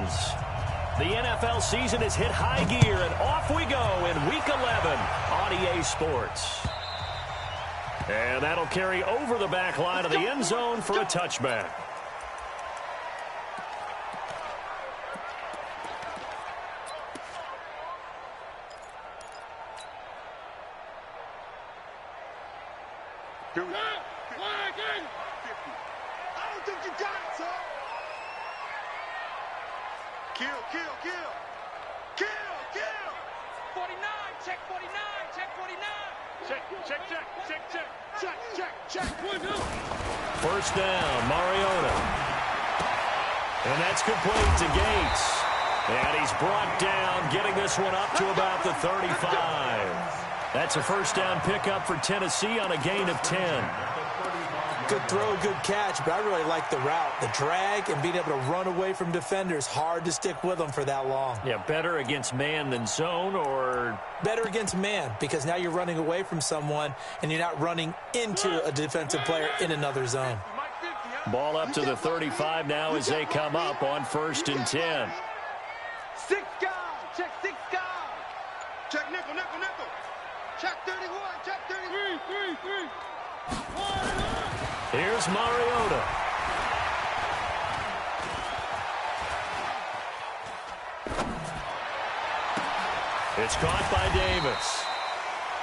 begins. The NFL season has hit high gear, and off we go in Week 11 on EA Sports. And that'll carry over the back line of the end zone for a touchback. First down, Mariota. And that's complete to Gates. And he's brought down, getting this one up to about the 35. That's a first down pickup for Tennessee on a gain of 10. Good throw, good catch, but I really like the route. The drag and being able to run away from defenders. Hard to stick with them for that long. Yeah, better against man than zone, or? Better against man, because now you're running away from someone and you're not running into a defensive player in another zone. Ball up to the 35 now as they come up on 1st and 10. 6 guys. Check 6 guys. Check nickel, nickel, nickel. Check 31. Check 33. 3. Here's Mariota. It's caught by Davis.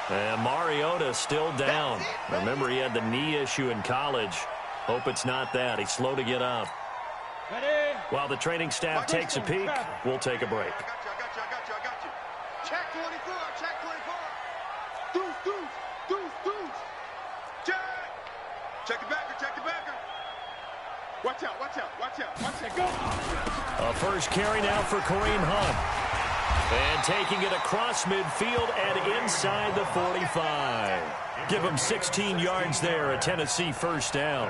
And Mariota still down. Remember, he had the knee issue in college. Hope it's not that. He's slow to get up. While the training staff takes a peek, we'll take a break. I got you. Check 24. Check 24. Deuce. Check the backer. Watch out. Go. A first carry now for Kareem Hunt. And taking it across midfield and inside the 45. Give him 16 yards there, a Tennessee first down.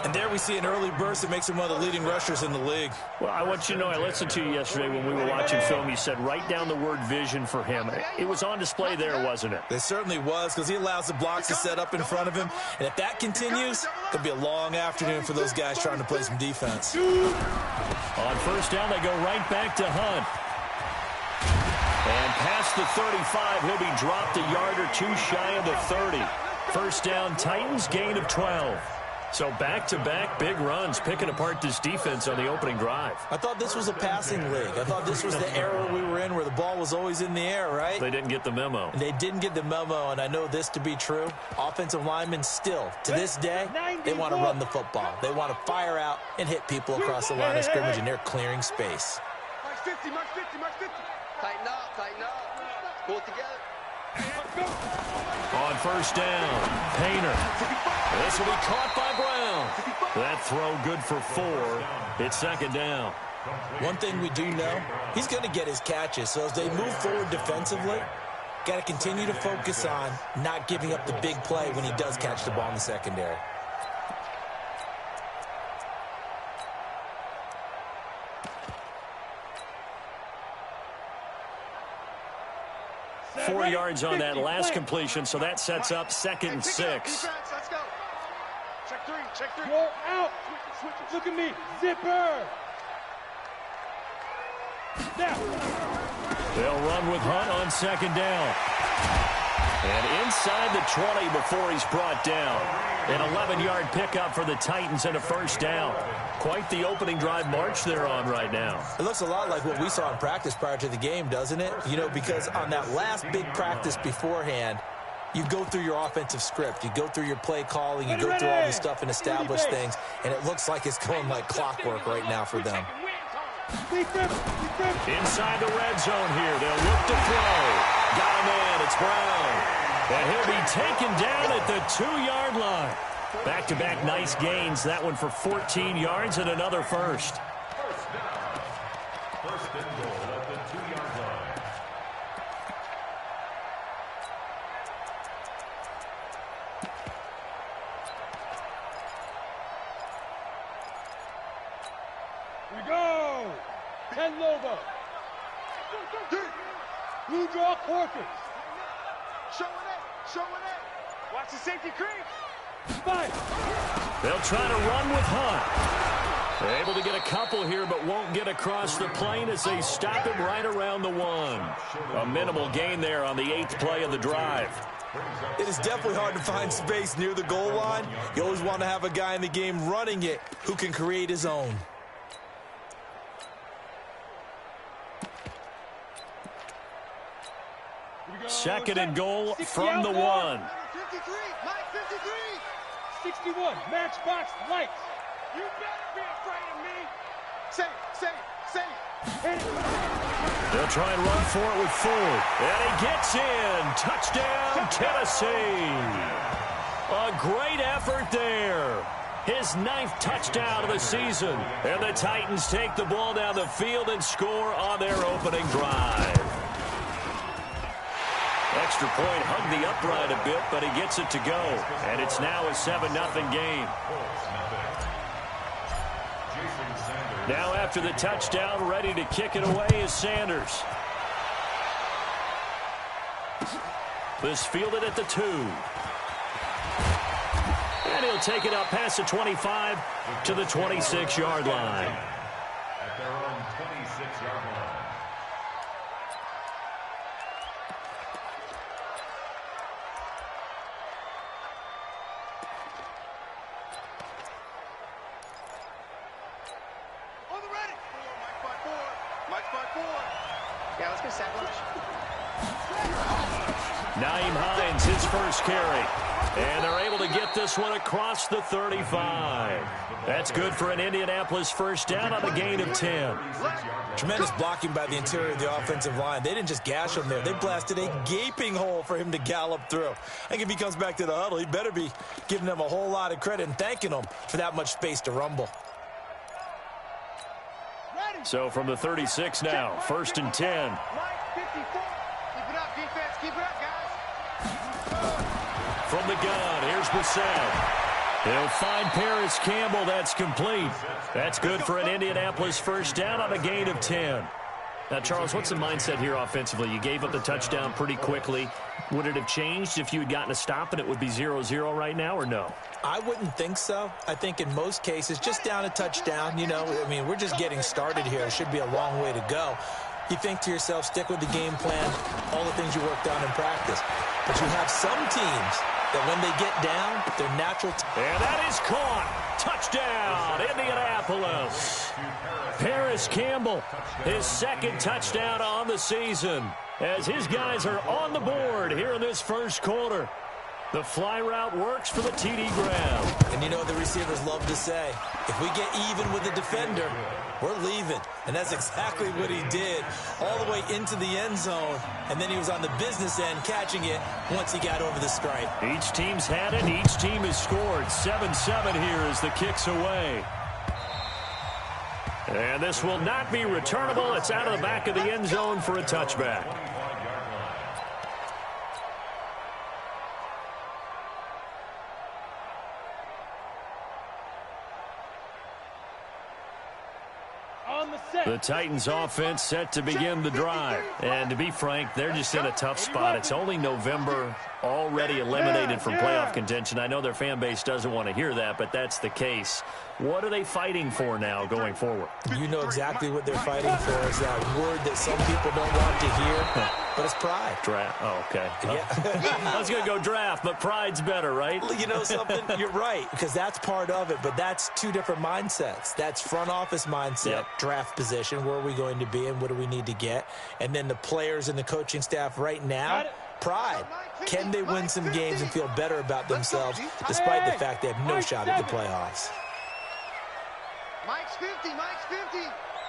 And there we see an early burst that makes him one of the leading rushers in the league. Well, I want you to know, I listened to you yesterday when we were watching film. You said write down the word vision for him. It was on display there, wasn't it? It certainly was, because he allows the blocks to set up in front of him. And if that continues, it'll be a long afternoon for those guys trying to play some defense. On first down, they go right back to Hunt. And past the 35, he'll be dropped a yard or two shy of the 30. First down, Titans, gain of 12. So back-to-back big runs, picking apart this defense on the opening drive. I thought this was a passing league. I thought this was the era we were in where the ball was always in the air, right? They didn't get the memo. They didn't get the memo, and I know this to be true. Offensive linemen still, to this day, they want to run the football. They want to fire out and hit people across the line of scrimmage, and they're clearing space. March 50. Tighten up. Pull it together. On first down, Painter. This will be caught by Brown. That throw good for 4. It's second down. One thing we do know, he's going to get his catches. So as they move forward defensively, got to continue to focus on not giving up the big play when he does catch the ball in the secondary. Four yards on that last completion, so that sets up 2nd and 6. Let's go. Check 3. Roll out. Switch. Look at me. Zipper. Now. They'll run with Hunt on 2nd down. And inside the 20 before he's brought down. An 11-yard pickup for the Titans and a first down. Quite the opening drive march they're on right now. It looks a lot like what we saw in practice prior to the game, doesn't it? You know, because on that last big practice beforehand, you go through your offensive script. You go through your play calling. You go through all this stuff and establish things. And it looks like it's going like clockwork right now for them. Inside the red zone here. They'll look to throw. Got a man. It's Brown. And he'll be taken down at the 2-yard line. Back-to-back nice gains. That one for 14 yards and another first. First and goal at the 2-yard line. Here we go. 10 Lobo. Blue draw Corkers. Show it. Watch the safety creep. 5. They'll try to run with Hunt. Able to get a couple here, but won't get across the plane as they stop him right around the 1. A minimal gain there on the 8th play of the drive. It is definitely hard to find space near the goal line. You always want to have a guy in the game running it who can create his own. Second and goal from the 1. 53, Mike 53. 61, matchbox lights. You better be afraid of me. Say. They'll try and run for it with Ford. And he gets in. Touchdown, Tennessee. A great effort there. His 9th touchdown of the season. And the Titans take the ball down the field and score on their opening drive. Extra point hugged the upright a bit, but he gets it to go. And it's now a 7-0 game. Now after the touchdown, ready to kick it away is Sanders. This fielded at the 2. And he'll take it up past the 25 to the 26-yard line. At their own 26-yard line. Yeah, let's get set lunch. Naeem Hines, his first carry. And they're able to get this one across the 35. That's good for an Indianapolis first down on the gain of 10. Tremendous blocking by the interior of the offensive line. They didn't just gash him there. They blasted a gaping hole for him to gallop through. I think if he comes back to the huddle, he better be giving them a whole lot of credit and thanking them for that much space to rumble. So from the 36 now, 1st and 10. Mike 54. Keep it up, defense. Keep it up, guys. From the gun, here's Brissett. He'll find Paris Campbell. That's complete. That's good for an Indianapolis first down on a gain of 10. Now, Charles, what's the mindset here offensively? You gave up the touchdown pretty quickly. Would it have changed if you had gotten a stop and it would be 0-0 right now, or no? I wouldn't think so. I think in most cases, just down a touchdown, you know, I mean, we're just getting started here. It should be a long way to go. You think to yourself, stick with the game plan, all the things you worked on in practice. But you have some teams that when they get down, they're natural. And that is caught. Touchdown, Indianapolis. Paris Campbell, his 2nd touchdown on the season, as his guys are on the board here in this first quarter. The fly route works for the TD grab. And you know what the receivers love to say? If we get even with the defender, we're leaving. And that's exactly what he did, all the way into the end zone. And then he was on the business end catching it once he got over the stripe. Each team's had it. Each team has scored. 7-7 here as the kick's away. And this will not be returnable. It's out of the back of the end zone for a touchback. The Titans offense set to begin the drive. And to be frank, they're just in a tough spot. It's only November, already eliminated from playoff contention. I know their fan base doesn't want to hear that, but that's the case. What are they fighting for now going forward? You know exactly what they're fighting for. Is that word that some people don't want to hear, but it's pride. Draft. Oh, okay. Yeah. I was going to go draft, but pride's better, right? You know something? You're right, because that's part of it, but that's two different mindsets. That's front office mindset, draft position, where are we going to be and what do we need to get? And then the players and the coaching staff right now, pride. Can they win some games and feel better about themselves despite the fact they have no shot at the playoffs? Mike's 50, Mike's 50.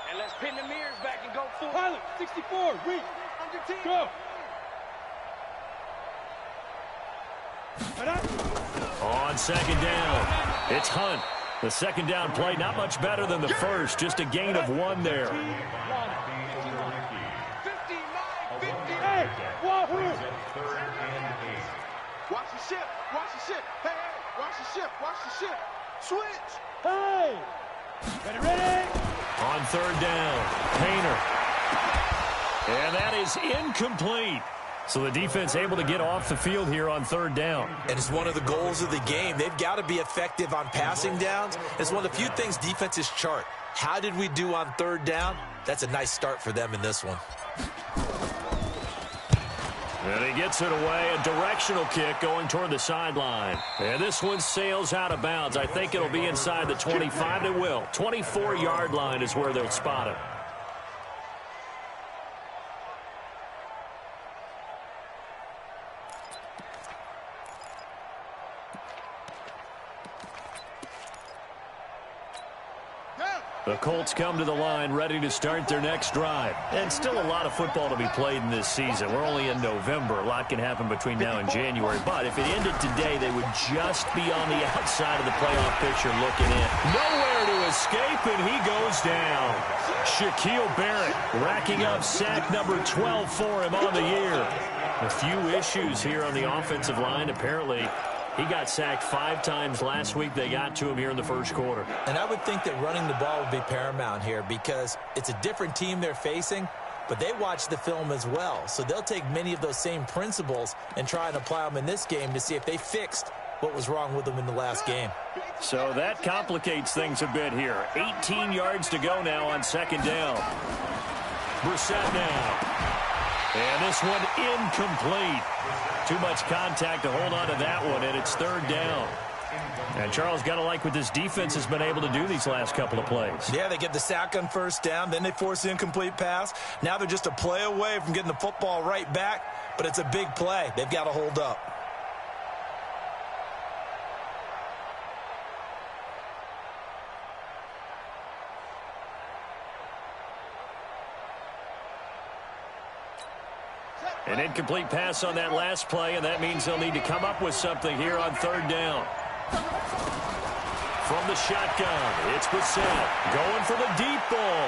And let's pin the mirrors back and go full. Pilot, 64, reach. Go. On 2nd down, it's Hunt. The 2nd down play, not much better than the first, just a gain of 1 there. 50, Mike, 50. Hey, Wahoo. Watch the ship, watch the ship. Hey, hey, watch the ship, watch the ship. Switch. Hey. Ready. On 3rd down, Painter. And that is incomplete. So the defense able to get off the field here on third down. And it's one of the goals of the game. They've got to be effective on passing downs. It's one of the few things defenses chart. How did we do on third down? That's a nice start for them in this one. And he gets it away, a directional kick going toward the sideline. And this one sails out of bounds. I think it'll be inside the 25. It will. 24-yard line is where they'll spot it. The Colts come to the line ready to start their next drive. And still a lot of football to be played in this season. We're only in November. A lot can happen between now and January. But if it ended today, they would just be on the outside of the playoff picture looking in. Nowhere to escape, and he goes down. Shaquille Barrett racking up sack number 12 for him on the year. A few issues here on the offensive line. Apparently, he got sacked 5 times last week. They got to him here in the first quarter. And I would think that running the ball would be paramount here because it's a different team they're facing, but they watch the film as well. So they'll take many of those same principles and try and apply them in this game to see if they fixed what was wrong with them in the last game. So that complicates things a bit here. 18 yards to go now on second down. Brissett now. And this one incomplete. Too much contact to hold on to that one, and it's third down. And Charles, got to like what this defense has been able to do these last couple of plays. Yeah, they get the sack on first down, then they force the incomplete pass. Now they're just a play away from getting the football right back, but it's a big play. They've got to hold up. An incomplete pass on that last play, and that means they'll need to come up with something here on third down. From the shotgun, it's Brissett going for the deep ball.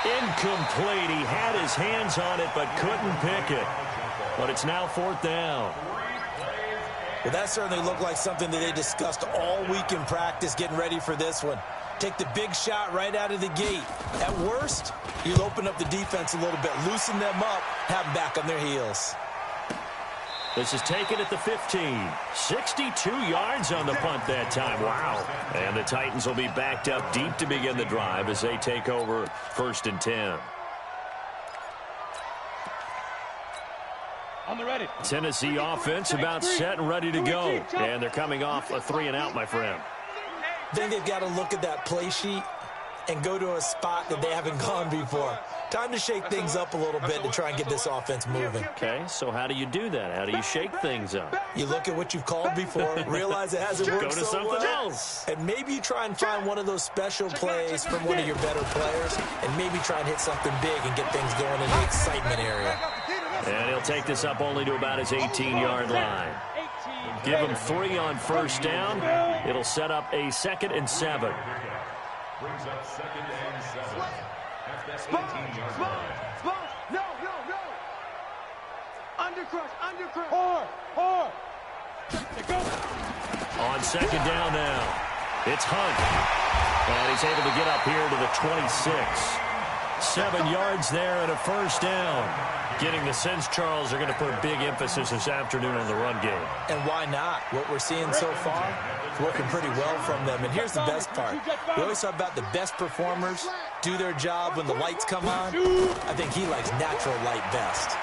Incomplete. He had his hands on it but couldn't pick it. But it's now fourth down. Well, that certainly looked like something that they discussed all week in practice getting ready for this one. Take the big shot right out of the gate. At worst, you'll open up the defense a little bit, loosen them up, have them back on their heels. This is taken at the 15. 62 yards on the punt that time. Wow. And the Titans will be backed up deep to begin the drive as they take over first and 10. On the ready. Tennessee offense about set and ready to go. And they're coming off a 3-and-out, my friend. Then they've got to look at that play sheet and go to a spot that they haven't gone before. Time to shake things up a little bit to try and get this offense moving. Okay, so how do you do that? How do you shake things up? You look at what you've called before, realize it hasn't worked Go to so something well, else. and maybe you try and find one of those special plays from one of your better players, and maybe try and hit something big and get things going in the excitement area. And he'll take this up only to about his 18-yard line. Give him 3 on first down. It'll set up a 2nd and 7. Brings up 2nd and 7. At that 18-yard line. No. Undercrush. Hard. On second down now, it's Hunt. And he's able to get up here to the 26. 7 yards there and a first down. Getting the sense, Charles, are going to put big emphasis this afternoon on the run game. And why not? What we're seeing so far is working pretty well from them. And here's the best part. We always talk about the best performers do their job when the lights come on. I think he likes natural light best.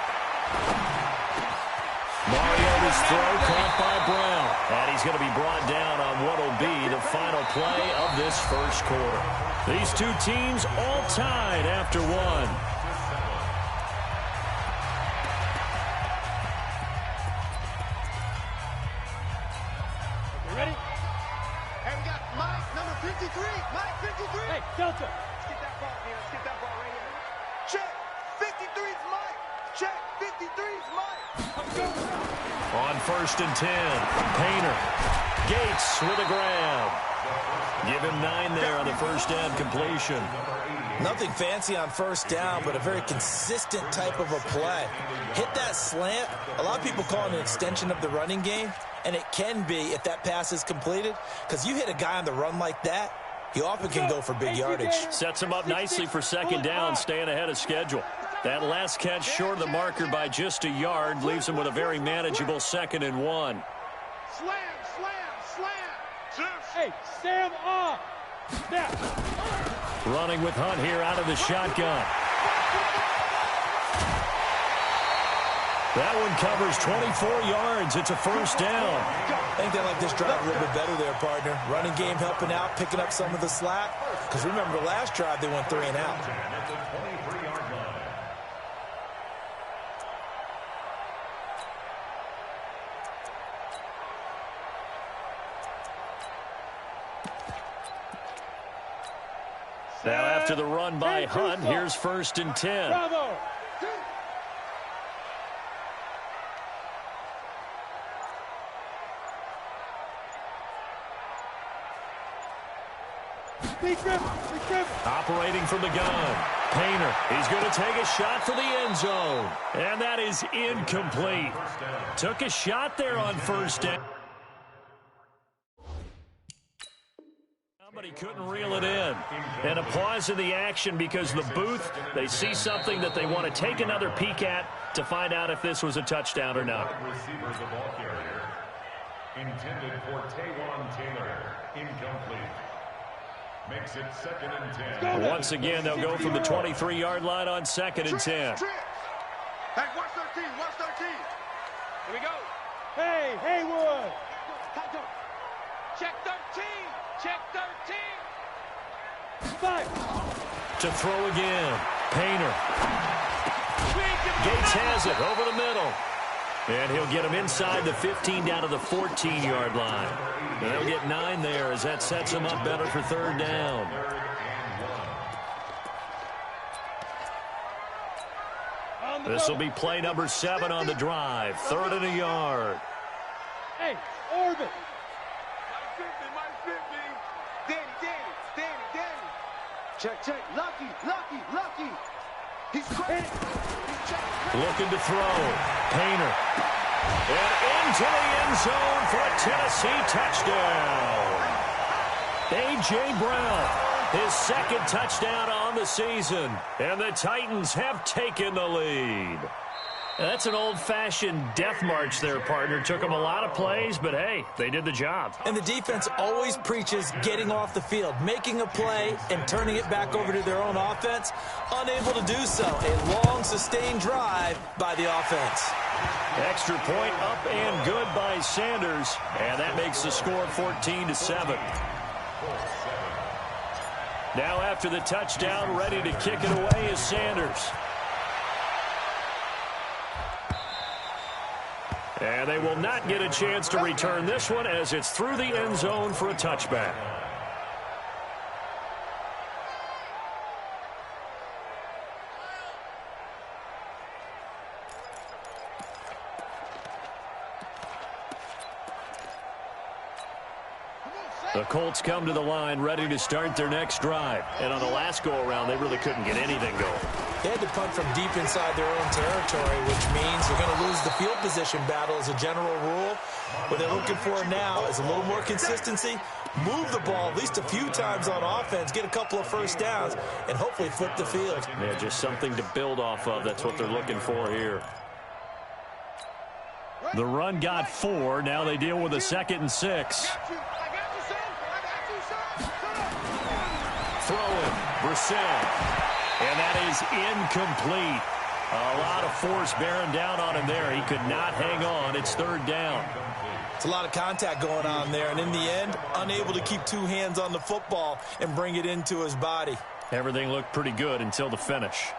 Mariota's throw caught by Brown. And he's going to be brought down on what will be the final play of this first quarter. These two teams all tied after one. You ready? And we got Mike, number 53. Mike, 53. Hey, Delta. Let's get that ball, man. Let's get that ball right here. Check. 53's Mike. Check. 53's Mike. On first and 10, Painter. Gates with a grab. Give him 9 there on the first down completion. Nothing fancy on first down, but a very consistent type of a play. Hit that slant. A lot of people call it an extension of the running game, and it can be if that pass is completed, because you hit a guy on the run like that, he often can go for big yardage. Sets him up nicely for second down, staying ahead of schedule. That last catch short of the marker by just a yard leaves him with a very manageable 2nd and 1. Slam, slam, slam. Hey, Sam off. Snap. Running with Hunt here out of the shotgun. That one covers 24 yards. It's a 1st down. I think they like this drive a little bit better there, partner. Running game helping out, picking up some of the slack. Because remember, the last drive, they went 3 and out. At the 23-yard line. Now after the run by Hunt, here's 1st and 10. Bravo. Big grip. Operating from the gun. Painter, he's going to take a shot for the end zone. And that is incomplete. Took a shot there on 1st down. But he couldn't reel it in. And a pause in the action because the booth, they see something that they want to take another peek at to find out if this was a touchdown or not. Receiver, the ball carrier. Intended for Taywan Taylor. Incomplete. Makes it 2nd and 10. Once again, they'll go from the 23-yard line on 2nd and 10. Hey, watch 13, watch 13. Here we go. Hey, Haywood. Check 13, check 13. 5. To throw again. Painter. Gates has it over the middle. And he'll get him inside the 15 down to the 14-yard line. They'll get 9 there as that sets him up better for 3rd down. This will be play number 7 on the drive. 3rd and a yard. Hey, orbit. Danny. Check. Lucky. He's crazy. Looking to throw. Painter. And into the end zone for a Tennessee touchdown. A.J. Brown, his 2nd touchdown on the season. And the Titans have taken the lead. That's an old-fashioned death march there, partner. Took them a lot of plays, but hey, they did the job. And the defense always preaches getting off the field, making a play, and turning it back over to their own offense. Unable to do so. A long, sustained drive by the offense. Extra point up and good by Sanders. And that makes the score 14-7. Now after the touchdown, ready to kick it away is Sanders. And they will not get a chance to return this one as it's through the end zone for a touchback. The Colts come to the line ready to start their next drive. And on the last go-around, they really couldn't get anything going. They had to punt from deep inside their own territory, which means they're going to lose the field position battle as a general rule. What they're looking for now is a little more consistency, move the ball at least a few times on offense, get a couple of 1st downs, and hopefully flip the field. Yeah, just something to build off of. That's what they're looking for here. The run got 4. Now they deal with a 2nd and 6. Throwing, Brissett. And that is incomplete. A lot of force bearing down on him there. He could not hang on. It's 3rd down. It's a lot of contact going on there, and in the end, unable to keep 2 hands on the football and bring it into his body. Everything looked pretty good until the finish.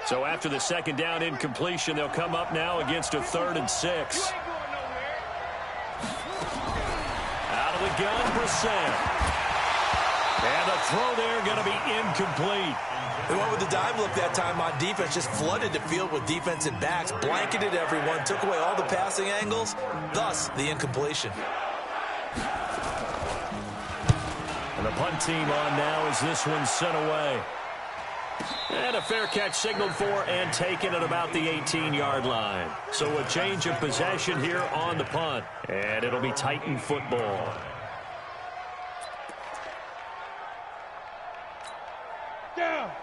So after the 2nd down incompletion, they'll come up now against a 3rd and 6. Out of the gun, Brissett. And the throw there going to be incomplete. They went with the dive look that time on defense, just flooded the field with defensive backs, blanketed everyone, took away all the passing angles, thus the incompletion. And the punt team on now as this one's sent away. And a fair catch signaled for and taken at about the 18-yard line. So a change of possession here on the punt. And it'll be Titan football.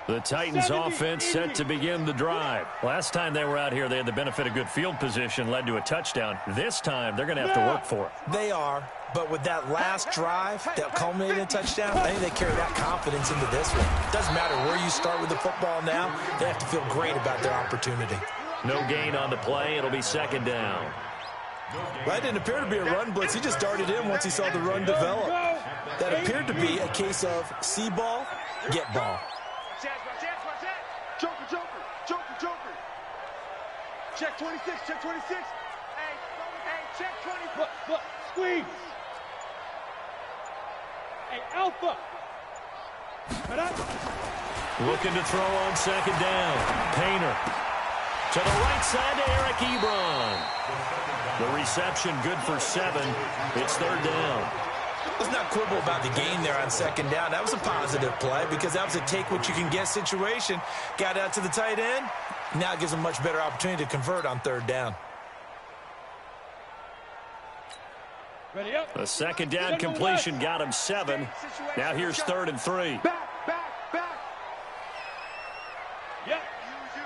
The Titans offense set to begin the drive. Last time they were out here, they had the benefit of good field position, led to a touchdown. This time, they're going to have to work for it. They are, but with that last drive that culminated in a touchdown, I think they carry that confidence into this one. Doesn't matter where you start with the football now, they have to feel great about their opportunity. No gain on the play. It'll be second down. That didn't appear to be a run blitz. He just darted in once he saw the run develop. That appeared to be a case of see ball, get ball. Joker, Joker, Joker, Joker. Check 26, check 26. Hey, check 20. Look, squeeze. Hey, Alpha. Looking to throw on second down. Painter. To the right side to Eric Ebron. The reception good for 7. It's third down. Let's not quibble about the gain there on second down. That was a positive play because that was a take-what-you-can-get situation. Got out to the tight end. Now it gives them a much better opportunity to convert on third down. Ready up. A second down completion got him 7. Now here's 3rd and 3. Back. Yep. You.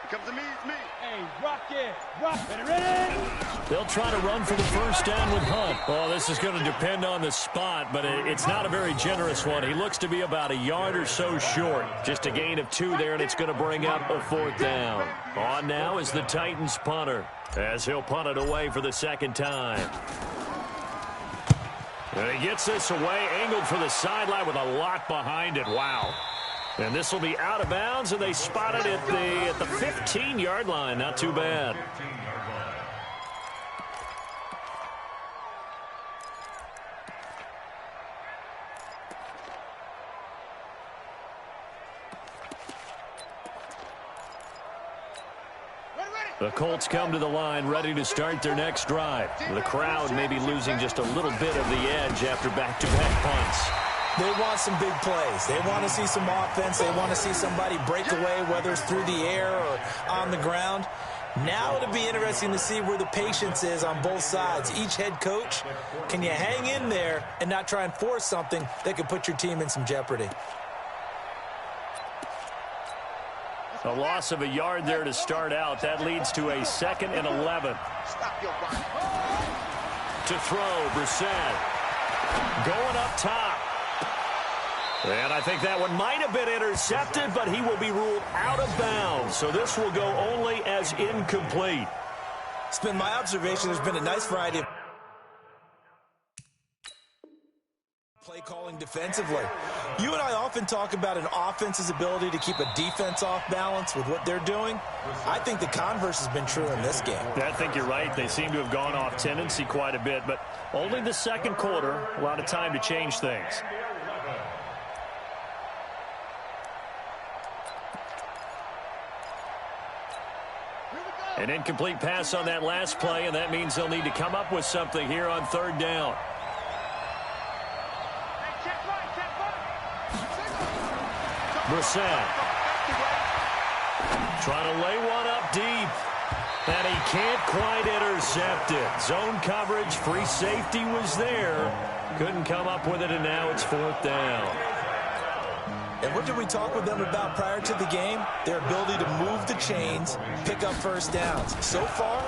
It comes to me, it's me. Hey, rock it. Rock. Ready? They'll try to run for the first down with Hunt. Oh, this is going to depend on the spot, but it's not a very generous one. He looks to be about a yard or so short. Just a gain of 2 there, and it's going to bring up a 4th down. On now is the Titans punter, as he'll punt it away for the second time. And he gets this away, angled for the sideline with a lot behind it. Wow. And this will be out of bounds, and they spot it at the 15-yard line. Not too bad. The Colts come to the line ready to start their next drive. The crowd may be losing just a little bit of the edge after back-to-back punts. They want some big plays. They want to see some offense. They want to see somebody break away, whether it's through the air or on the ground. Now it'll be interesting to see where the patience is on both sides. Each head coach, can you hang in there and not try and force something that could put your team in some jeopardy? A loss of a yard there to start out. That leads to a 2nd and 11. To throw, Brissett. Going up top. And I think that one might have been intercepted, but he will be ruled out of bounds. So this will go only as incomplete. It's been my observation. There's been a nice variety of play calling defensively. You and I often talk about an offense's ability to keep a defense off balance with what they're doing. I think the converse has been true in this game. I think you're right. They seem to have gone off tendency quite a bit, but only the second quarter, a lot of time to change things. An incomplete pass on that last play, and that means they'll need to come up with something here on third down. Brissett trying to lay one up deep, and he can't quite intercept it. Zone coverage, free safety was there. Couldn't come up with it, and now it's 4th down. And what did we talk with them about prior to the game? Their ability to move the chains, pick up first downs. So far,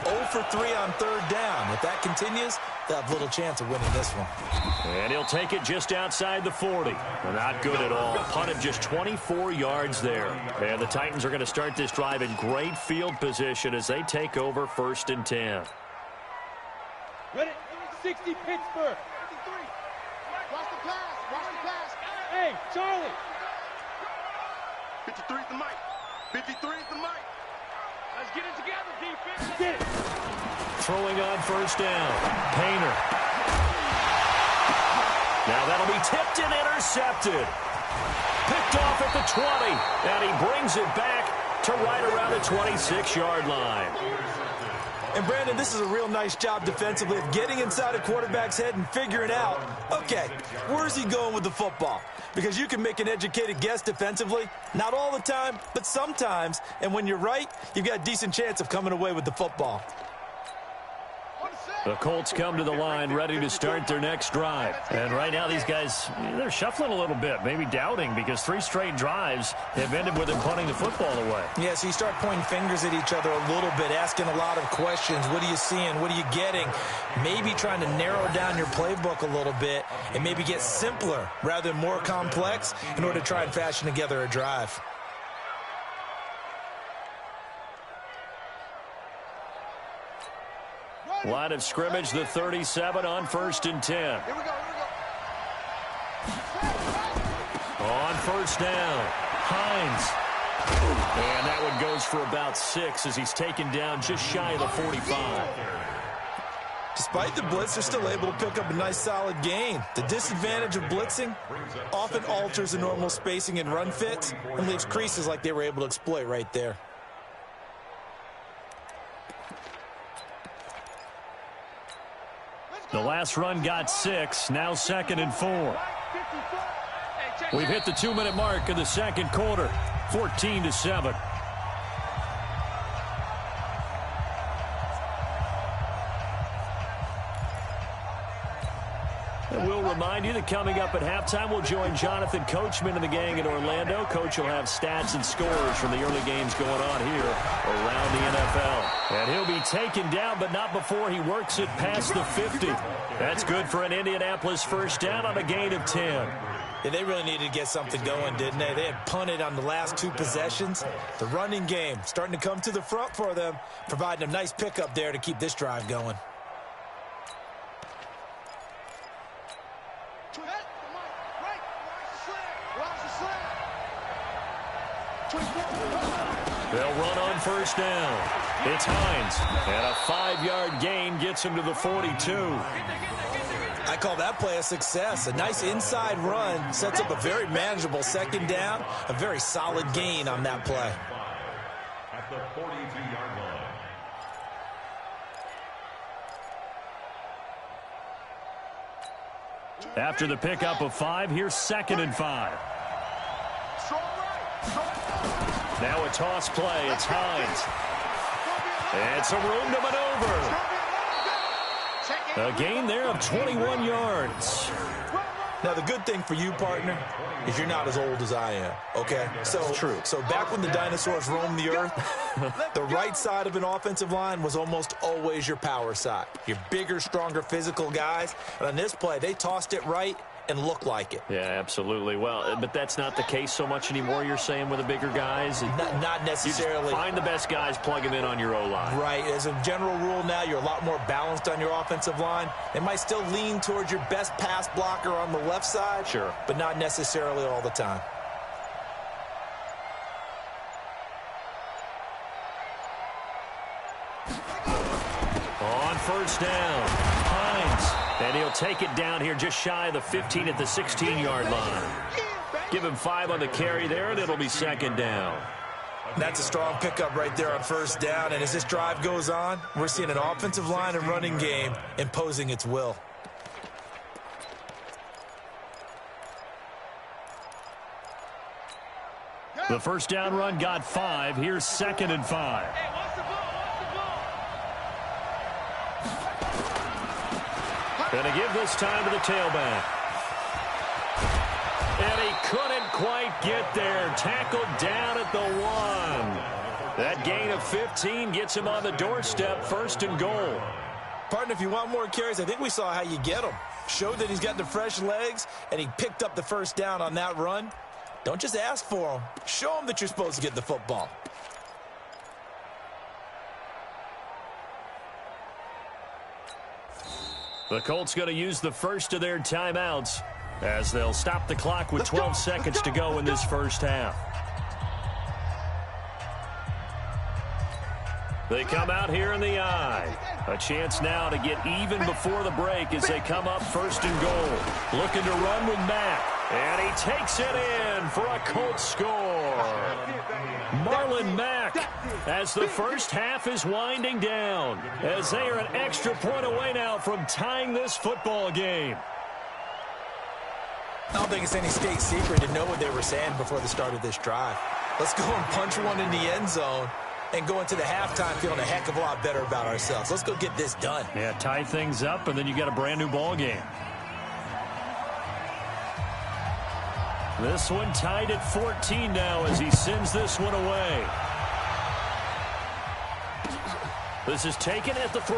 0 for 3 on third down. If that continues, they'll have little chance of winning this one. And he'll take it just outside the 40. Not good at all. Punted just 24 yards there. And the Titans are going to start this drive in great field position as they take over 1st and 10. Ready? 60 Pittsburgh. 53. Watch the pass. Watch the pass. Hey, Charlie. 53 is the mic. 53 is the mic. Let's get it together, defense. Get it. Throwing on first down. Painter. Now that'll be tipped and intercepted. Picked off at the 20. And he brings it back to right around the 26-yard line. And, Brandon, this is a real nice job defensively of getting inside a quarterback's head and figuring out, okay, where's he going with the football? Because you can make an educated guess defensively, not all the time, but sometimes. And when you're right, you've got a decent chance of coming away with the football. The Colts come to the line ready to start their next drive. And right now these guys, they're shuffling a little bit, maybe doubting, because 3 straight drives have ended with them punting the football away. Yeah, so you start pointing fingers at each other a little bit, asking a lot of questions. What are you seeing? What are you getting? Maybe trying to narrow down your playbook a little bit and maybe get simpler rather than more complex in order to try and fashion together a drive. Line of scrimmage, the 37 on 1st and 10. Here we go. On 1st down, Hines. And that one goes for about 6 as he's taken down just shy of the 45. Despite the blitz, they're still able to pick up a nice solid gain. The disadvantage of blitzing often alters the normal spacing and run fits and leaves creases like they were able to exploit right there. The last run got 6, now 2nd and 4. We've hit the 2-minute mark of the second quarter, 14-7. And we'll remind you that coming up at halftime, we'll join Jonathan Coachman and the gang in Orlando. Coach will have stats and scores from the early games going on here around the NFL. And he'll be taken down, but not before he works it past the 50. That's good for an Indianapolis first down on a gain of 10. Yeah, they really needed to get something going, didn't they? They had punted on the last 2 possessions. The running game starting to come to the front for them, providing a nice pickup there to keep this drive going. They'll run on 1st down. It's Hines, and a 5-yard gain gets him to the 42. I call that play a success. A nice inside run sets up a very manageable 2nd down, a very solid gain on that play. At the 42-yard line. After the pickup of 5, here's 2nd and 5. Now a toss play. It's Hines. And some room to maneuver. A gain there of 21 yards. Now, the good thing for you, partner, is you're not as old as I am, okay? So, true. So back when the dinosaurs roamed the earth, the right side of an offensive line was almost always your power side. Your bigger, stronger, physical guys. And on this play, they tossed it right and looked like it. Yeah, absolutely. Well, but that's not the case so much anymore, you're saying, with the bigger guys? Not necessarily. You just find the best guys, plug them in on your O-line. Right. As a general rule now, you're a lot more balanced on your offensive line. They might still lean towards your best pass blocker on the left side. Sure. But not necessarily all the time. On 1st down, Hines. And he'll take it down here just shy of the 15 at the 16-yard line. Give him 5 on the carry there, and it'll be 2nd down. That's a strong pickup right there on 1st down. And as this drive goes on, we're seeing an offensive line and running game imposing its will. The 1st down run got 5. Here's 2nd and 5. Going to give this time to the tailback. And he couldn't quite get there. Tackled down at the 1. That gain of 15 gets him on the doorstep, 1st and goal. Partner, if you want more carries, I think we saw how you get them. Showed that he's got the fresh legs, and he picked up the 1st down on that run. Don't just ask for them. Show them that you're supposed to get the football. The Colts going to use the first of their timeouts as they'll stop the clock with 12 seconds to go in this first half. They come out here in the eye. A chance now to get even before the break as they come up 1st and goal. Looking to run with Mack. And he takes it in for a Colts score. Marlon Mack as the first half is winding down, as they are an extra point away now from tying this football game. I don't think it's any state secret to know what they were saying before the start of this drive. Let's go and punch one in the end zone and go into the halftime feeling a heck of a lot better about ourselves. Let's go get this done. Yeah, tie things up, and then you got a brand-new ball game. This one tied at 14 now as he sends this one away. This is taken at the 3.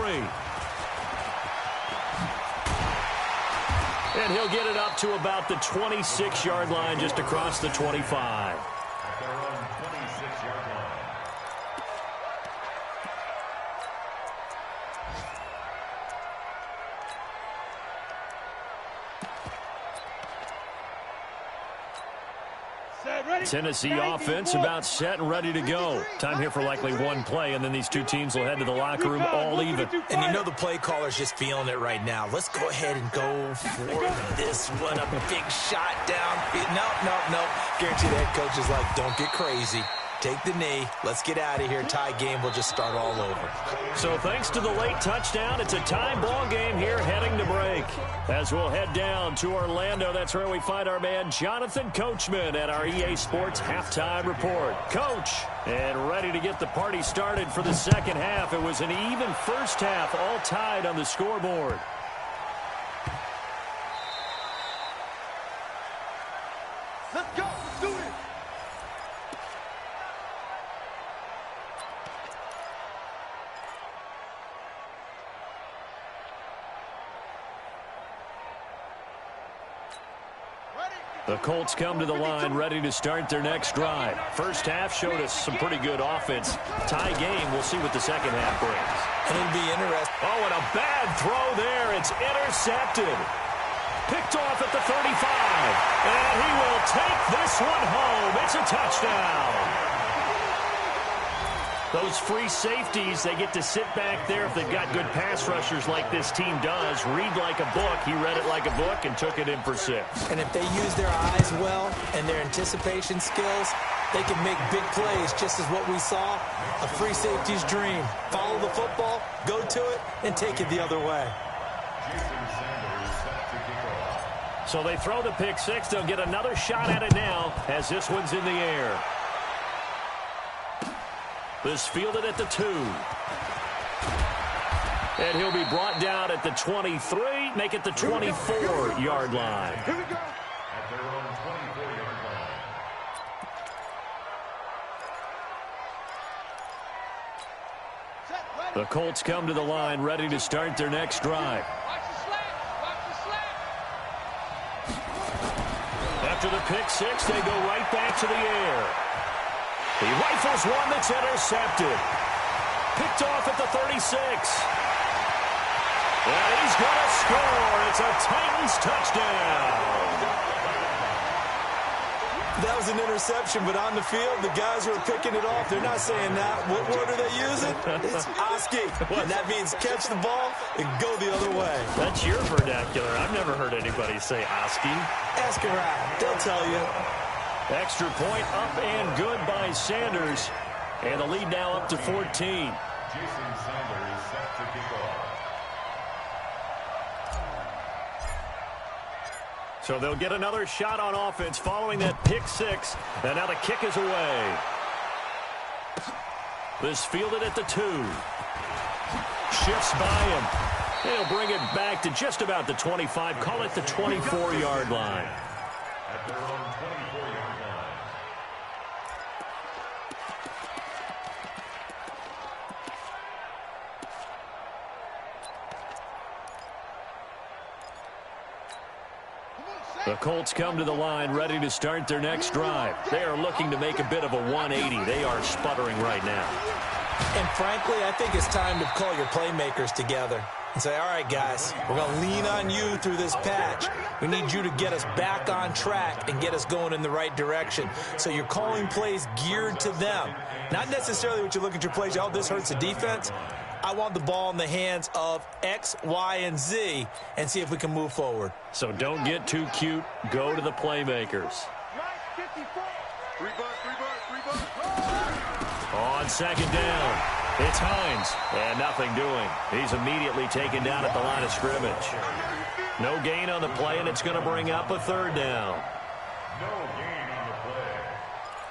And he'll get it up to about the 26-yard line, just across the 25. At their own 26-yard line. Tennessee offense about set and ready to go. Time here for likely one play, and then these two teams will head to the locker room all even. And you know the play caller's just feeling it right now. Let's go ahead and go for this one. A big shot down. No. Guarantee the head coach is like, don't get crazy. Take the knee. Let's get out of here. Tie game will just start all over. So thanks to the late touchdown, it's a tie ball game here heading to break. As we'll head down to Orlando, that's where we find our man Jonathan Coachman at our EA Sports Halftime Report. Coach, and ready to get the party started for the second half. It was an even first half, all tied on the scoreboard. Let's go. Let's do it. The Colts come to the line ready to start their next drive. First half showed us some pretty good offense. Tie game, we'll see what the second half brings. And it'll be interesting. Oh, and a bad throw there. It's intercepted. Picked off at the 35. And he will take this one home. It's a touchdown. Those free safeties, they get to sit back there if they've got good pass rushers like this team does. Read like a book. He read it like a book and took it in for 6. And if they use their eyes well and their anticipation skills, they can make big plays, just as what we saw. A free safety's dream. Follow the football, go to it, and take it the other way. So they throw the pick 6. They'll get another shot at it now as this one's in the air. This fielded at the 2. And he'll be brought down at the 23, make it the 24-yard line. Here we go. At their own 24-yard line. The Colts come to the line ready to start their next drive. Watch the slant. Watch the slant. After the pick 6, they go right back to the air. He rifles one that's intercepted. Picked off at the 36. And he's going to score. It's a Titans touchdown. That was an interception, but on the field, the guys who are picking it off, they're not saying that. What word are they using? It's Oski. And that means catch the ball and go the other way. That's your vernacular. I've never heard anybody say Oski. Ask around. They'll tell you. Extra point up and good by Sanders. And the lead now up to 14. Jason Sanders is set to kick off. So they'll get another shot on offense following that pick 6. And now the kick is away. This fielded at the 2. Shifts by him. They'll bring it back to just about the 25. Call it the 24-yard line. At their own 24-yard line. The Colts come to the line ready to start their next drive. They are looking to make a bit of a 180. They are sputtering right now. And frankly, I think it's time to call your playmakers together and say, all right, guys, we're going to lean on you through this patch. We need you to get us back on track and get us going in the right direction. So you're calling plays geared to them. Not necessarily what you look at your plays, oh, this hurts the defense. I want the ball in the hands of X, Y, and Z and see if we can move forward. So don't get too cute. Go to the playmakers. Right 54. 3 bucks. On second down, it's Hines, and nothing doing. He's immediately taken down at the line of scrimmage. No gain on the play, and it's going to bring up a third down. No gain on the play.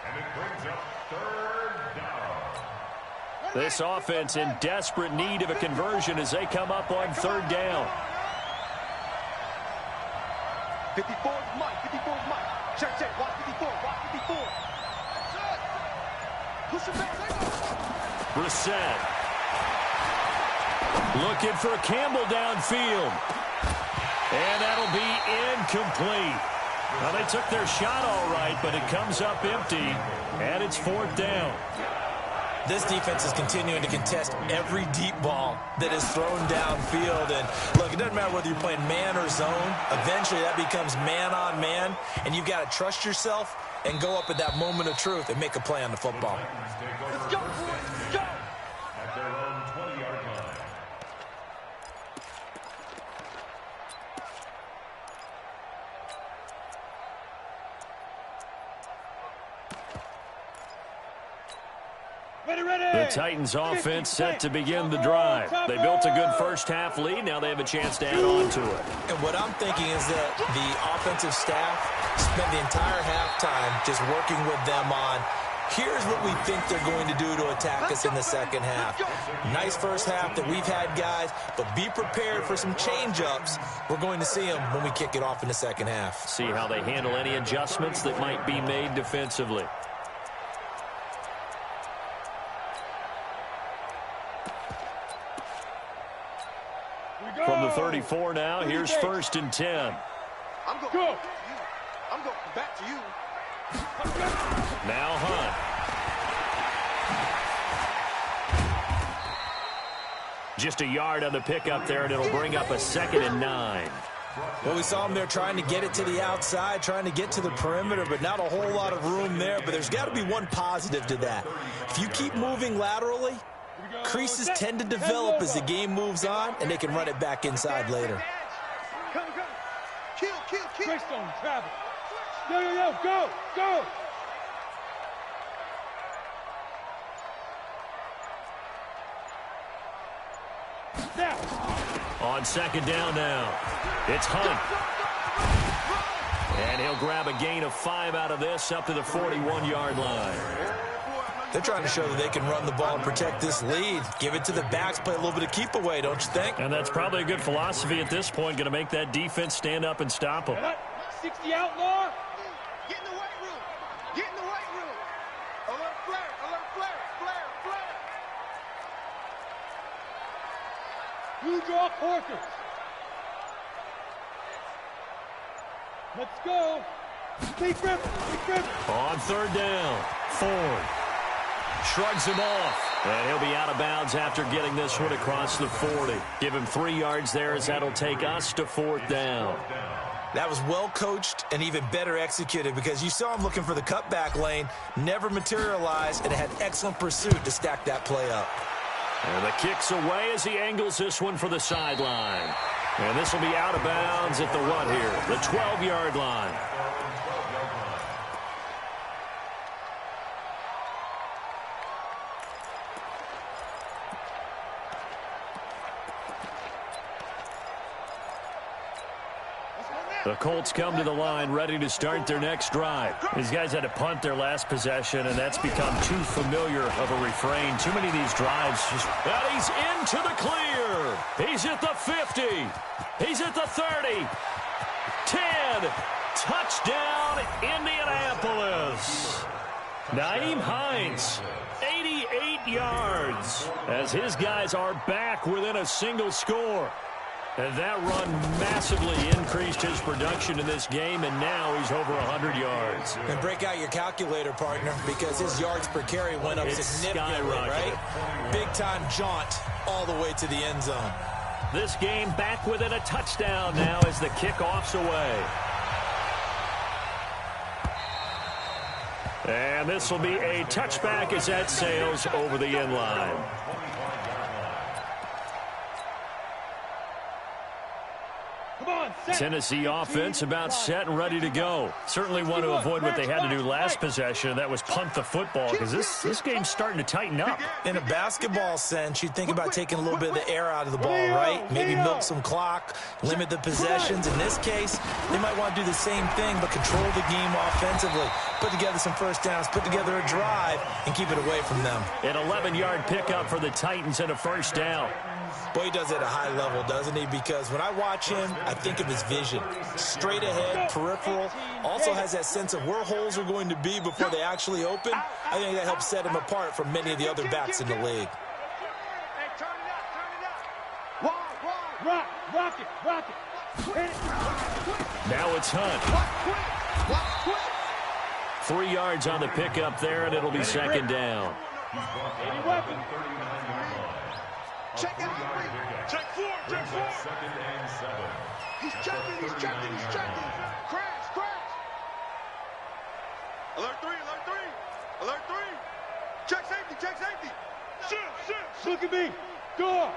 And it brings up third down. This offense in desperate need of a conversion as they come up on third down. 54 is Mike. 54 is Mike. Check, check. Watch 54. Watch 54. Push it back. Brissett. Looking for Campbell downfield. And that'll be incomplete. Well, they took their shot all right, but it comes up empty, and it's fourth down. This defense is continuing to contest every deep ball that is thrown downfield. And, look, it doesn't matter whether you're playing man or zone. Eventually, that becomes man-on-man, and you've got to trust yourself and go up at that moment of truth and make a play on the football. Let's go, boys. Let's go. At their own 20-yard line. The Titans offense set to begin the drive. They built a good first half lead. Now they have a chance to add on to it. And what I'm thinking is that the offensive staff spent the entire halftime just working with them on, here's what we think they're going to do to attack us in the second half. Nice first half that we've had, guys, but be prepared for some change-ups. We're going to see them when we kick it off in the second half. See how they handle any adjustments that might be made defensively. From the 34 now, here's first and 10. I'm going to back to you. Now Hunt. Just a yard on the pickup there, and it'll bring up a 2nd and 9. Well, we saw them there trying to get it to the outside, trying to get to the perimeter, but not a whole lot of room there. But there's got to be one positive to that. If you keep moving laterally, creases tend to develop as the game moves on, and they can run it back inside later. Come. Kill. Greystone, travel. Yo, go. Now. On second down now, it's Hunt. And he'll grab a gain of 5 out of this up to the 41-yard line. They're trying to show that they can run the ball and protect this lead. Give it to the backs, play a little bit of keep away, don't you think? And that's probably a good philosophy at this point, going to make that defense stand up and stop them. 60 outlaw. Get in the weight room. Alert flare. You draw quarters. Let's go. Big grip. On third down, Ford shrugs him off, and he'll be out of bounds after getting this one across the 40. Give him 3 yards there as that'll take us to fourth down. That was well coached and even better executed because you saw him looking for the cutback lane, never materialized, and had excellent pursuit to stack that play up. And the kick's away as he angles this one for the sideline. And this will be out of bounds at the what here? The 12-yard line. The Colts come to the line ready to start their next drive. These guys had to punt their last possession, and that's become too familiar of a refrain. Too many of these drives just... And he's into the clear. He's at the 50. He's at the 30. 10. Touchdown, Indianapolis. Nyheim Hines, 88 yards, as his guys are back within a single score. And that run massively increased his production in this game, and now he's over 100 yards. And break out your calculator, partner, because his yards per carry went up significantly, right? Big-time jaunt all the way to the end zone. This game back within a touchdown now as the kickoff's away. And this will be a touchback as that sails over the end line. Come on, Tennessee offense about set and ready to go. Certainly want to avoid what they had to do last possession. That was punt the football, because this game's starting to tighten up. In a basketball sense, you think about taking a little bit of the air out of the ball, right? Maybe milk some clock, limit the possessions. In this case, they might want to do the same thing, but control the game offensively. Put together some first downs, put together a drive, and keep it away from them. An 11-yard pickup for the Titans and a first down. Boy, he does it at a high level, doesn't he? Because when I watch him, I think of his vision. Straight ahead, peripheral. Also has that sense of where holes are going to be before they actually open. I think that helps set him apart from many of the other backs in the league. Hey, turn it up, turn it up. Wide. Rock it. Hit it. Now it's Hunt. Watch quick. 3 yards on the pickup there, and it'll be second down. Check it out. Check four. Second and 7. He's checking. Crash. Alert 3. Check safety. Shift. Look at me. Go.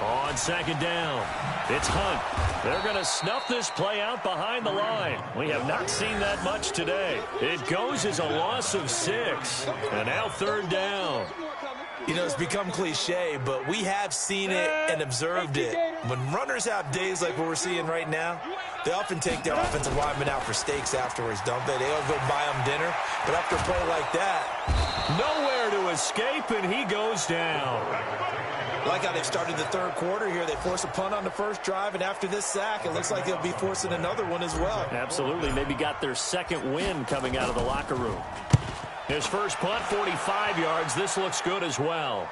On second down, it's Hunt. They're going to snuff this play out behind the line. We have not seen that much today. It goes as a loss of 6. And now third down. You know, it's become cliche, but we have seen it and observed it. When runners have days like what we're seeing right now, they often take their offensive linemen out for steaks afterwards, don't they? They'll go buy them dinner. But after a play like that, Nowhere to escape, and he goes down. like how they've started the third quarter here, they force a punt on the first drive, and after this sack, it looks like they'll be forcing another one as well. Absolutely. Maybe got their second win coming out of the locker room. His first punt, 45 yards. This looks good as well.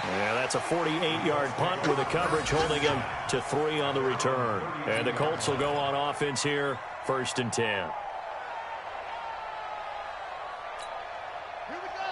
Yeah, that's a 48-yard punt with the coverage holding him to 3 on the return. And the Colts will go on offense here, 1st and 10.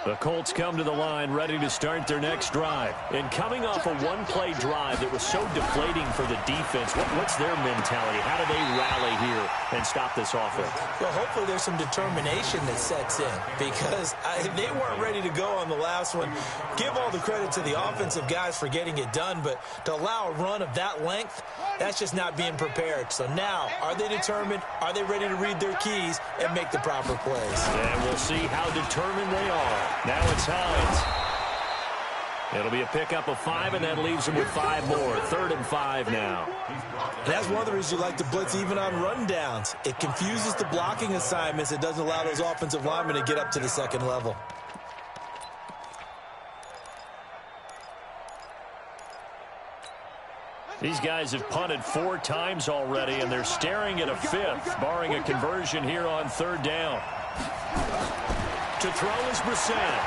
The Colts come to the line ready to start their next drive. And coming off a one-play drive that was so deflating for the defense, what's their mentality? How do they rally here and stop this offense? Well, hopefully there's some determination that sets in, because they weren't ready to go on the last one. Give all the credit to the offensive guys for getting it done, but to allow a run of that length, that's just not being prepared. So now, are they determined? Are they ready to read their keys and make the proper plays? And we'll see how determined they are. Now it's Hines. It'll be a pickup of 5, and that leaves him with 5 more. 3rd and 5 now. And that's one of the reasons you like to blitz even on rundowns. It confuses the blocking assignments. It doesn't allow those offensive linemen to get up to the second level. These guys have punted 4 times already, and they're staring at a 5th, barring a conversion here on 3rd down. To throw is Brissett.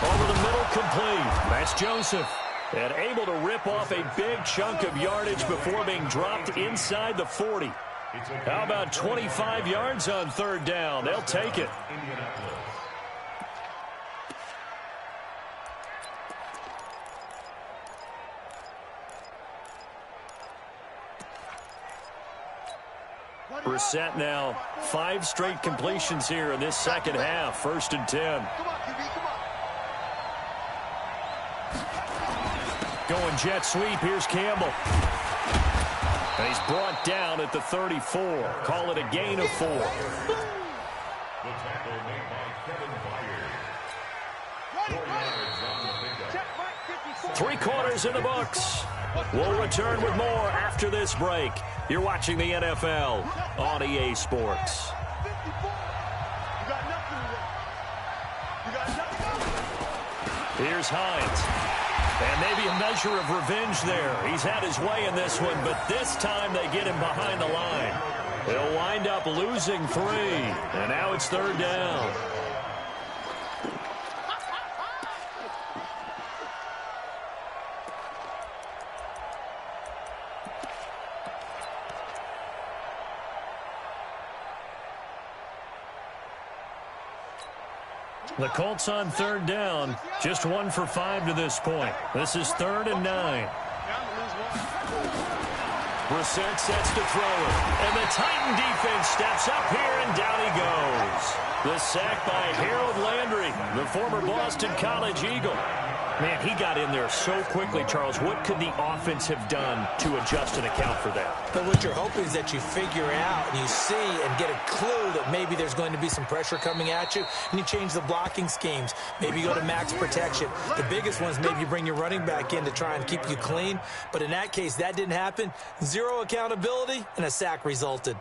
Over the middle, complete. That's Joseph. And able to rip off a big chunk of yardage before being dropped inside the 40. How about 25 yards on 3rd down? They'll take it. Brissett now 5 straight completions here in this second half. 1st and 10. Come on, QB, come on. Going jet sweep. Here's Campbell. And he's brought down at the 34. Call it a gain of 4. The tackle made by Kevin Byard. 4 yards on the pickup. 3 quarters in the books. We'll return with more after this break. You're watching the NFL on EA Sports. Here's Hines. And maybe a measure of revenge there. He's had his way in this one, but this time they get him behind the line. They'll wind up losing 3. And now it's 3rd down. The Colts on 3rd down, just 1 for 5 to this point. This is 3rd and 9. Brissett sets to throw it. And the Titan defense steps up here, and down he goes. The sack by Harold Landry, the former Boston College Eagle. Man, he got in there so quickly, Charles. What could the offense have done to adjust and account for that? But what you're hoping is that you figure out and you see and get a clue that maybe there's going to be some pressure coming at you, and you change the blocking schemes. Maybe you go to max protection. The biggest ones, maybe you bring your running back in to try and keep you clean. But in that case, that didn't happen. Zero accountability, and a sack resulted.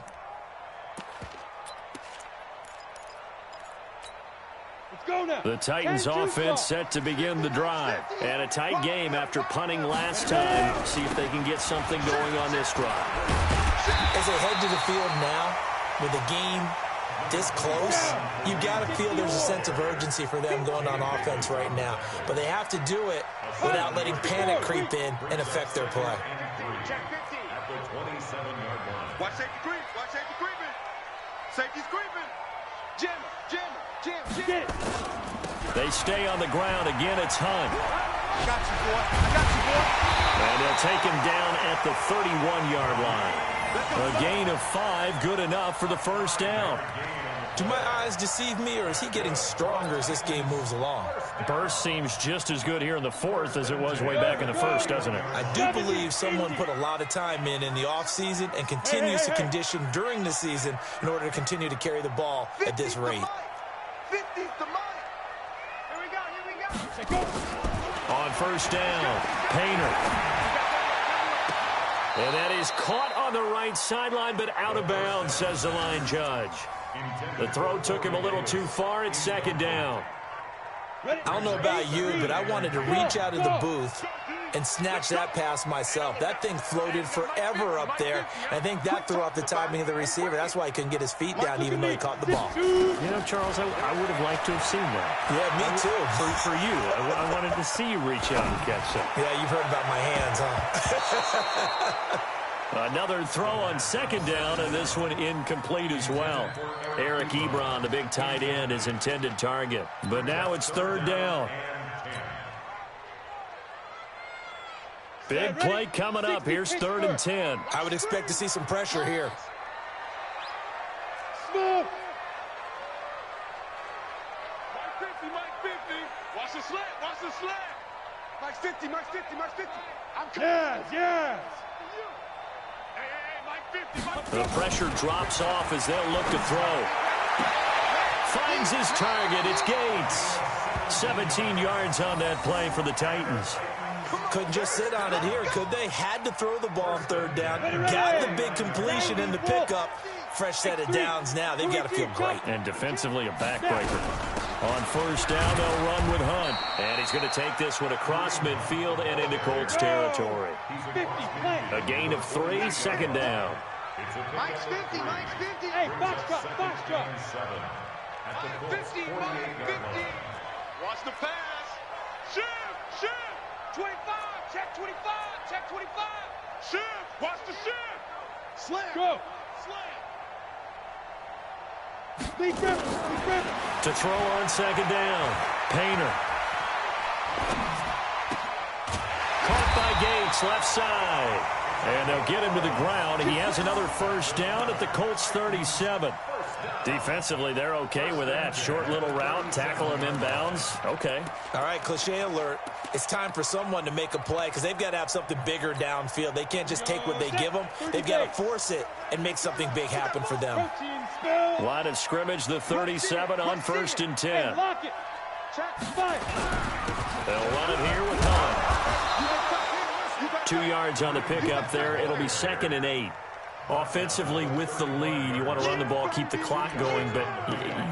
The Titans offense set to begin the drive. And a tight game after punting last time. See if they can get something going on this drive. As they head to the field now, with the game this close, you've got to feel there's a sense of urgency for them going on offense right now. But they have to do it without letting panic creep in and affect their play. Watch safety creep. Watch safety creeping. Safety's creeping. Jim. They stay on the ground. Again, it's Hunt. I got you, boy. And they'll take him down at the 31-yard line. A gain of 5, good enough for the first down. Do my eyes deceive me, or is he getting stronger as this game moves along? Burst seems just as good here in the fourth as it was way back in the first, doesn't it? I do believe someone put a lot of time in the offseason and continues to condition during the season in order to continue to carry the ball at this rate. 50's the mic. Here we go. On first down, Painter. And that is caught on the right sideline, but out of bounds, says the line judge. The throw took him a little too far. It's second down. I don't know about you, but I wanted to reach out of the booth and snatch that pass myself. That thing floated forever up there. I think that threw off the timing of the receiver. That's why he couldn't get his feet down even though he caught the ball. You know, Charles, I would have liked to have seen that. Yeah, me too. For you, I wanted to see you reach out and catch that. Yeah, you've heard about my hands, huh? Another throw on second down, and this one incomplete as well. Eric Ebron, the big tight end, his intended target. But now it's third down. Big play coming up. Here's 3rd and 10. I would expect to see some pressure here. Smoke! Mike 50. Watch the slant. Mike 50. I'm coming. Yes! Hey, Mike 50. The pressure drops off as they'll look to throw. Finds his target. It's Gates. 17 yards on that play for the Titans. Couldn't just sit on it here, could they? Had to throw the ball on third down. Got the big completion in the pickup. Fresh set of downs now. They've got to feel great. And defensively, a backbreaker. On first down, they'll run with Hunt. And he's going to take this one across midfield and into Colts territory. A gain of 3, second down. Mike's 50. Hey, box drop. Mike 50. Watch the pass. Shift. 25. Check 25. Shift. Watch the shift. Slam. Go. Deep grip. To throw on second down, Painter. Caught by Gates, left side. And they'll get him to the ground. He has another first down at the Colts 37. Defensively, they're okay with that. Short little route, tackle him inbounds. Okay. All right, cliche alert. It's time for someone to make a play because they've got to have something bigger downfield. They can't just take what they give them. They've got to force it and make something big happen for them. Line of scrimmage, the 37 on 1st and 10. Lock it. They'll run it here with Hunt. 2 yards on the pickup there. It'll be 2nd and 8. Offensively, with the lead, you want to run the ball, keep the clock going, but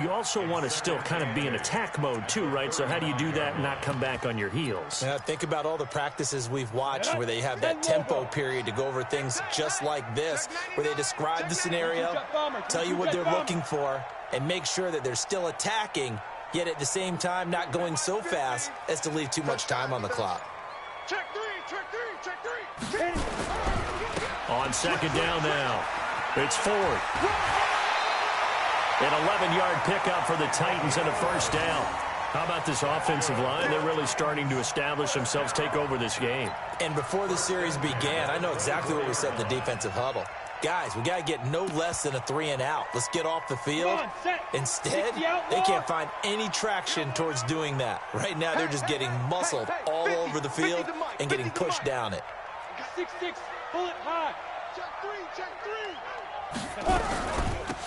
you also want to still kind of be in attack mode too, right? So how do you do that and not come back on your heels? Yeah, think about all the practices we've watched where they have that tempo period to go over things just like this, where they describe the scenario, tell you what they're looking for, and make sure that they're still attacking, yet at the same time not going so fast as to leave too much time on the clock. Check three. On second down now, it's Ford. An 11-yard pickup for the Titans and a first down. How about this offensive line? They're really starting to establish themselves, take over this game. And before the series began, I know exactly what we said in the defensive huddle. guys, we got to get no less than a 3-and-out. Let's get off the field. Instead, they can't find any traction towards doing that. Right now, they're just getting muscled all over the field and getting pushed down it. 6-6, pull it high. Check three.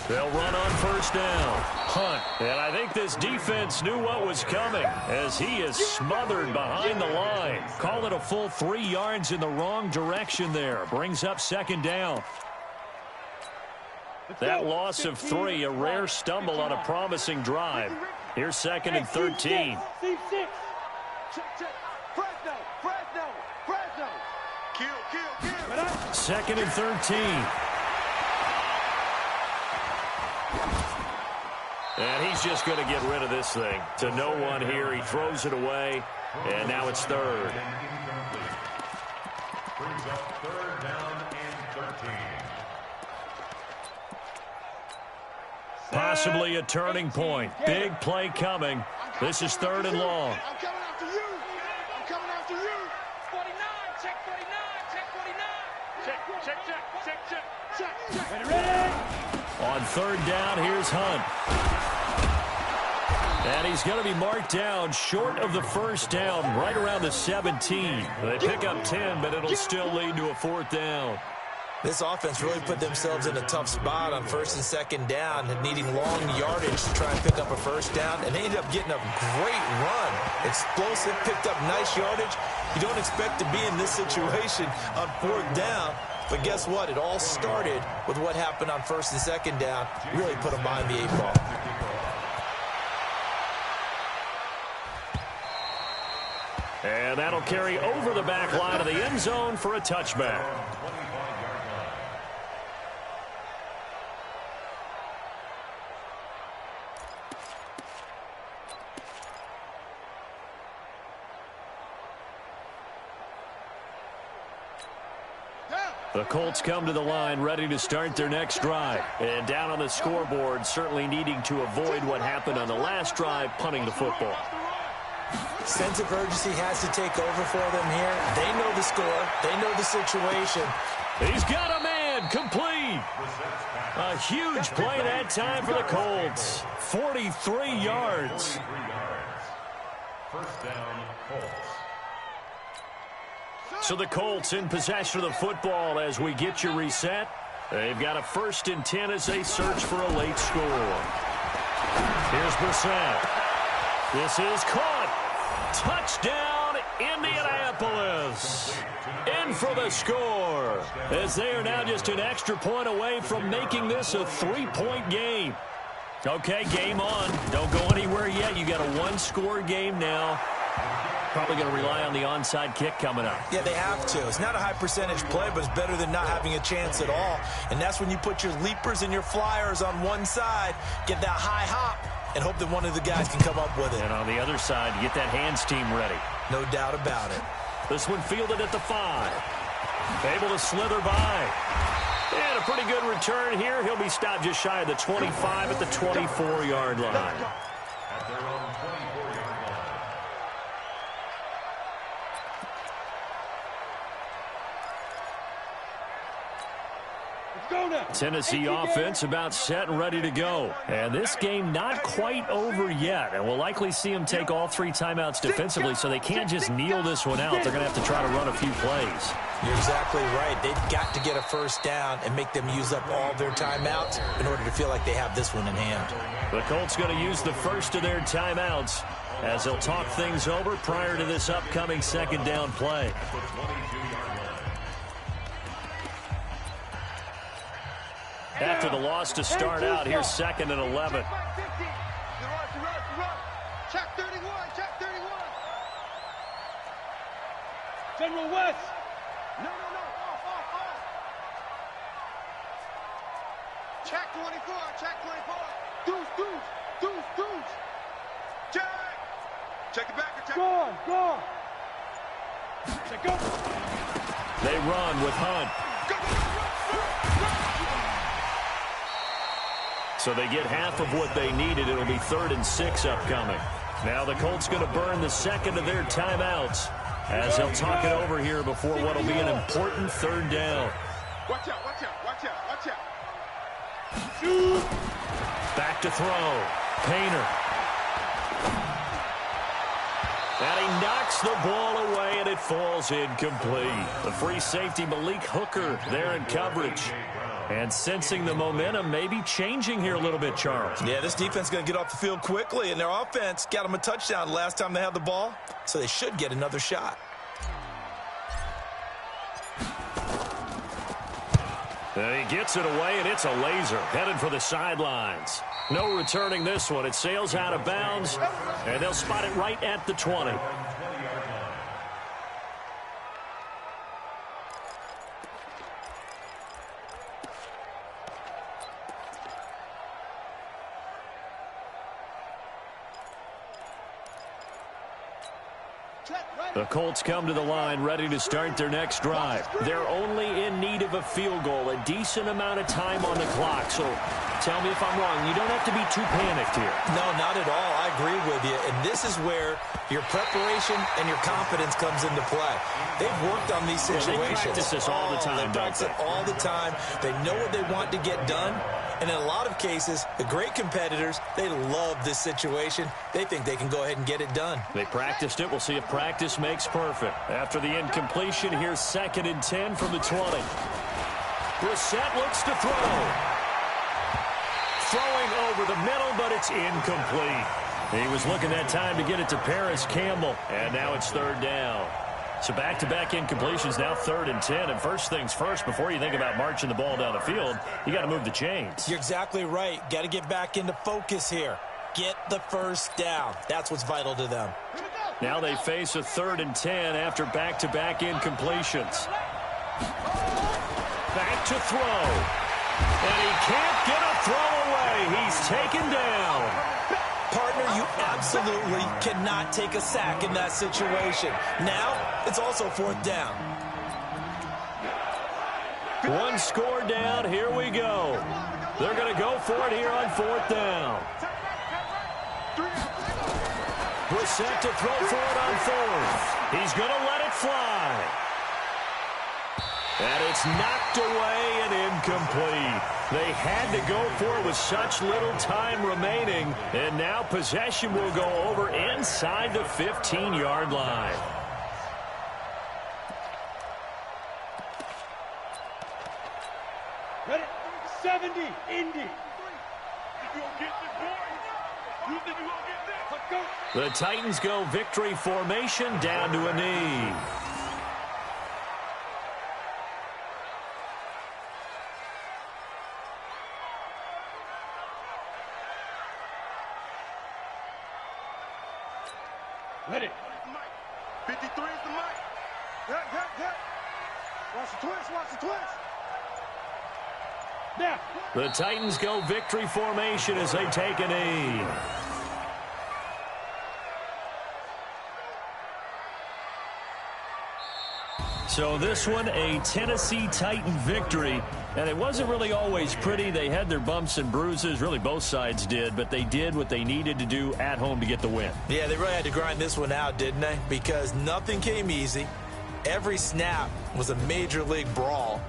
They'll run on first down. Hunt. And I think this defense knew what was coming as he is smothered behind the line. Call it a full 3 yards in the wrong direction there. Brings up second down. That loss of 3, a rare stumble on a promising drive. Here's second and 13. Check. Fresno. Kill. Second and 13. And he's just going to get rid of this thing. To no one here. He throws it away. And now it's third. Brings up third down and 13. Possibly a turning point. Big play coming. This is third and long. I'm coming after you. 49, check 49, check 49. Check. Ready. On third down, here's Hunt. And he's going to be marked down short of the first down, right around the 17. They pick up 10, but it'll still lead to a fourth down. This offense really put themselves in a tough spot on first and second down, needing long yardage to try and pick up a first down, and they ended up getting a great run. Explosive, picked up nice yardage. You don't expect to be in this situation on fourth down, but guess what? It all started with what happened on first and second down. Really put them behind the 8 ball. And that'll carry over the back line of the end zone for a touchback. The Colts come to the line ready to start their next drive. And down on the scoreboard, certainly needing to avoid what happened on the last drive, punting the football. Sense of urgency has to take over for them here. They know the score. They know the situation. He's got a man, complete. A huge play that time for the Colts. 43 yards. First down, Colts. So the Colts in possession of the football as we get you reset. They've got a 1st and 10 as they search for a late score. Here's Brissett. This is caught. Touchdown, Indianapolis. In for the score. As they are now just an extra point away from making this a 3-point game. Okay, game on. Don't go anywhere yet. You got a 1-score game now. Probably going to rely on the onside kick coming up. Yeah, they have to. It's not a high percentage play, but it's better than not having a chance at all. And that's when you put your leapers and your flyers on one side, get that high hop, and hope that one of the guys can come up with it. And on the other side, get that hands team ready. No doubt about it. This one fielded at the 5. Able to slither by. And a pretty good return here. He'll be stopped just shy of the 25 at the 24-yard line. At their own 24-yard line. Tennessee offense about set and ready to go. And this game not quite over yet. And we'll likely see them take all 3 timeouts defensively, so they can't just kneel this one out. They're going to have to try to run a few plays. You're exactly right. They've got to get a first down and make them use up all their timeouts in order to feel like they have this one in hand. The Colts going to use the first of their timeouts as they'll talk things over prior to this upcoming second down play. After the loss to start out, here's second and 11. Check 31. General West. No. Off. Check 24. Deuce. Check it back. Go. Check go. They run with Hunt. So they get half of what they needed. It'll be 3rd and 6 upcoming. Now the Colts going to burn the second of their timeouts as they'll talk it over here before what will be an important 3rd down. Watch out. Back to throw. Painter. And he knocks the ball away, and it falls incomplete. The free safety, Malik Hooker, there in coverage. And sensing the momentum, maybe changing here a little bit, Charles. Yeah, this defense is going to get off the field quickly, and their offense got them a touchdown last time they had the ball, so they should get another shot. And he gets it away, and it's a laser headed for the sidelines. No returning this one. It sails out of bounds, and they'll spot it right at the 20. The Colts come to the line ready to start their next drive. They're only in need of a field goal, a decent amount of time on the clock. So tell me if I'm wrong. You don't have to be too panicked here. No, not at all. I agree with you. And this is where your preparation and your confidence comes into play. They've worked on these situations. They practice this all the time. They practice it all the time. They know what they want to get done. And in a lot of cases, the great competitors, they love this situation. They think they can go ahead and get it done. They practiced it. We'll see if practice makes perfect. After the incompletion, here's 2nd and 10 from the 20. Brissett looks to throw. Throwing over the middle, but it's incomplete. He was looking that time to get it to Paris Campbell, and now it's 3rd down. So back-to-back incompletions, now 3rd and 10. And first things first, before you think about marching the ball down the field, you got to move the chains. You're exactly right. Got to get back into focus here. Get the first down. That's what's vital to them. Now they face a 3rd and 10 after back-to-back incompletions. Back to throw. And he can't get a throw away. He's taken down. Partner, you absolutely cannot take a sack in that situation. Now, it's also 4th down. One score down. Here we go. They're going to go for it here on 4th down. Brissett to throw for it on 4th. He's going to let it fly. And it's knocked away and incomplete. They had to go for it with such little time remaining. And now possession will go over inside the 15-yard line. Ready? 70, Indy. You gonna get this, boy? You think you gonna get this? Let's go. The Titans go victory formation down to a knee. Ready. 53 is the mic. Hit. Watch the twist, watch the twist. Now. The Titans go victory formation as they take a knee. So this one, a Tennessee Titan victory. And it wasn't really always pretty. They had their bumps and bruises. Really, both sides did. But they did what they needed to do at home to get the win. Yeah, they really had to grind this one out, didn't they? Because nothing came easy. Every snap was a major league brawl.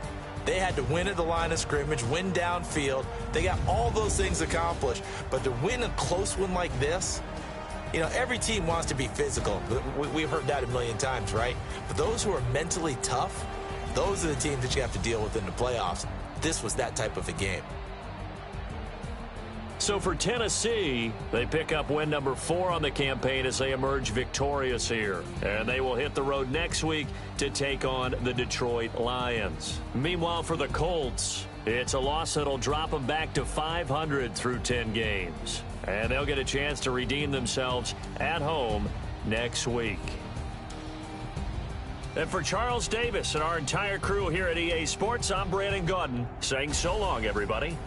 They had to win at the line of scrimmage, win downfield. They got all those things accomplished. But to win a close one like this, you know, every team wants to be physical. We've heard that a million times, right? But those who are mentally tough, those are the teams that you have to deal with in the playoffs. This was that type of a game. So for Tennessee, they pick up win number 4 on the campaign as they emerge victorious here. And they will hit the road next week to take on the Detroit Lions. Meanwhile, for the Colts, it's a loss that'll drop them back to 500 through 10 games. And they'll get a chance to redeem themselves at home next week. And for Charles Davis and our entire crew here at EA Sports, I'm Brandon Gaudin saying so long, everybody.